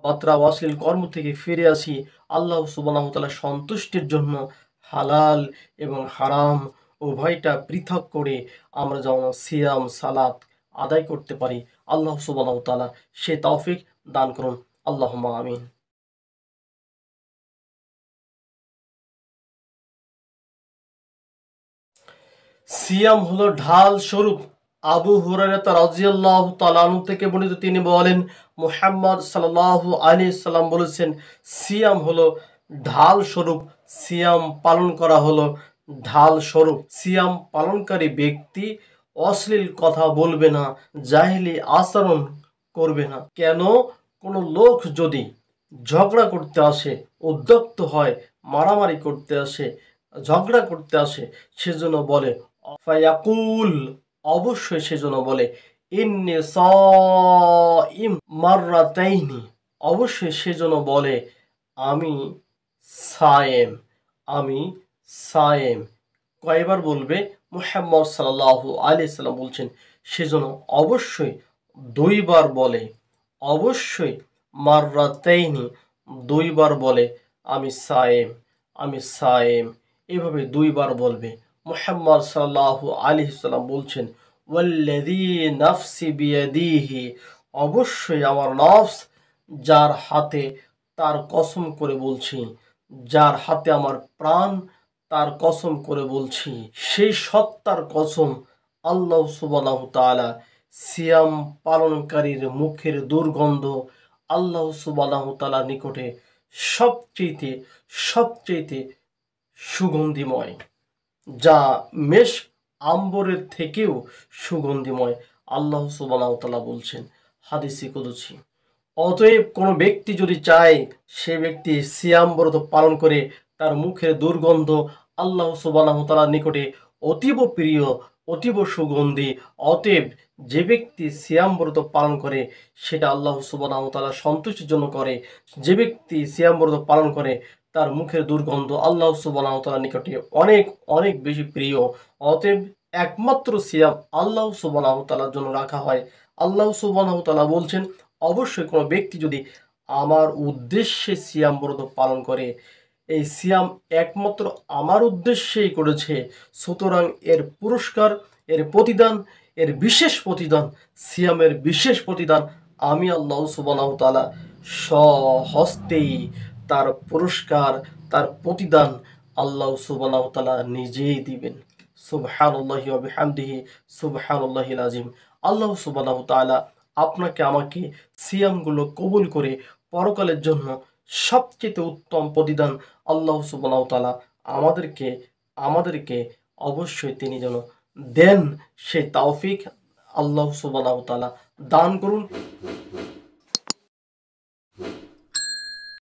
বাত্রা অশ্লীল কর্ম থেকে ফিরে আসি আল্লাহ সুবহানাহু ওয়া তাআলা সন্তুষ্টির জন্য হালাল এবং হারাম উভয়টা পৃথক করে আমরা যেমন সিয়াম সালাত আদায় করতে পারি আল্লাহ সুবহানাহু ওয়া তাআলা সে তৌফিক দান করুন আল্লাহুম্মা আমিন। সিয়াম হলো ঢাল স্বরূপ। আবু হুরায়রা রাদিয়াল্লাহু তাআলা আনহু থেকে বর্ণিত, তিনি বলেন মুহাম্মদ সাল্লাল্লাহু আলাইহি সাল্লাম বলেছেন, সিয়াম হলো ঢাল স্বরূপ, সিয়াম পালন করা হলো ঢাল স্বরূপ। সিয়াম পালনকারী ব্যক্তি অশ্লীল কথা বলবে না, জাহেলি আচরণ করবে না। কেন? কোনো লোক যদি ঝগড়া করতে আসে, উদ্যক্ত হয়, মারামারি করতে আসে, ঝগড়া করতে আসে, সেজন্য বলে ফায়াকুল, অবশ্যই সেজন্য বলে ইন্নী সাইম মাররাতাইনি, অবশ্যই সেজন্য বলে আমি সায়েম, আমি সায়েম। কয়বার বলবে? মুহাম্মদ সাল্লাল্লাহু আলাইহি সাল্লাম বলছেন সেজন্য অবশ্যই দুইবার বলে, অবশ্যই মাররাতাইনি দুইবার বলে আমি সায়েম, আমি সায়েম, এভাবে দুইবার বলবে। মুহাম্মদ সাল্লাল্লাহু আলাইহি সাল্লাম বলছেন ওয়াল্লাযী নাফসি বিয়াদিহি, অবশ্যই আমার নফস যার হাতে, তার কসম করে বলছি, যার হাতে আমার প্রাণ, তার কসম করে বলছি, সেই সত্তার কসম, আল্লাহ সুবহানাহু তাআলা সিয়াম পালনকারীর মুখের দুর্গন্ধ আল্লাহ সুবহানাহু তাআলার নিকটে সবচেয়ে সবচেয়ে সুগন্ধিময়, যা মেষ আম্বরের থেকেও সুগন্ধিময়। আল্লাহ সুবহানাহু ওয়া তাআলা বলছেন হাদিসে কুদসি। অতএব কোনো ব্যক্তি যদি চায় সে ব্যক্তি সিয়াম ব্রত পালন করে তার মুখের দুর্গন্ধ আল্লাহ সুবহানাহু ওয়া তাআলার নিকটে অতীব প্রিয়, অতীব সুগন্ধি, অতএব যে ব্যক্তি সিয়াম ব্রত পালন করে সেটা আল্লাহ সুবহানাহু ওয়া তাআলা সন্তুষ্টির জন্য করে। যে ব্যক্তি সিয়াম ব্রত পালন করে তার মুখের দুর্গন্ধ আল্লাহ সুবহানাহু ওয়া তাআলার নিকটে অনেক অনেক বেশি প্রিয়। অতএব একমাত্র সিয়াম আল্লাহ সুবহানাহু ওয়া তাআলার জন্য রাখা হয়। আল্লাহ সুবহানাহু ওয়া তাআলা বলছেন অবশ্যই কোনো ব্যক্তি যদি আমার উদ্দেশ্যে সিয়াম ব্রত পালন করে, এই সিয়াম একমাত্র আমার উদ্দেশ্যেই করেছে, সুতরাং এর পুরস্কার, এর প্রতিদান, এর বিশেষ প্রতিদান, সিয়ামের বিশেষ প্রতিদান আমি আল্লাহ সুবহানাহু ওয়া তাআলা স্বহস্তেই তার পুরস্কার, তার প্রতিদান আল্লাহ সুবহানাহু ওয়া তাআলা নিজেই দিবেন। সুবহানাল্লাহি ওয়া বিহামদিহি সুবহানাল্লাহিল আযীম। আল্লাহ সুবহানাহু ওয়া তাআলা আপনাকে আমাকে সিয়ামগুলো কবুল করে পরকালের জন্য সবচেয়ে উত্তম প্রতিদান আল্লাহ সুবহানাহু ওয়া তাআলা আমাদেরকে আমাদেরকে অবশ্যই তিনি যেন দেন, সেই তৌফিক আল্লাহ সুবহানাহু ওয়া তাআলা দান করুন।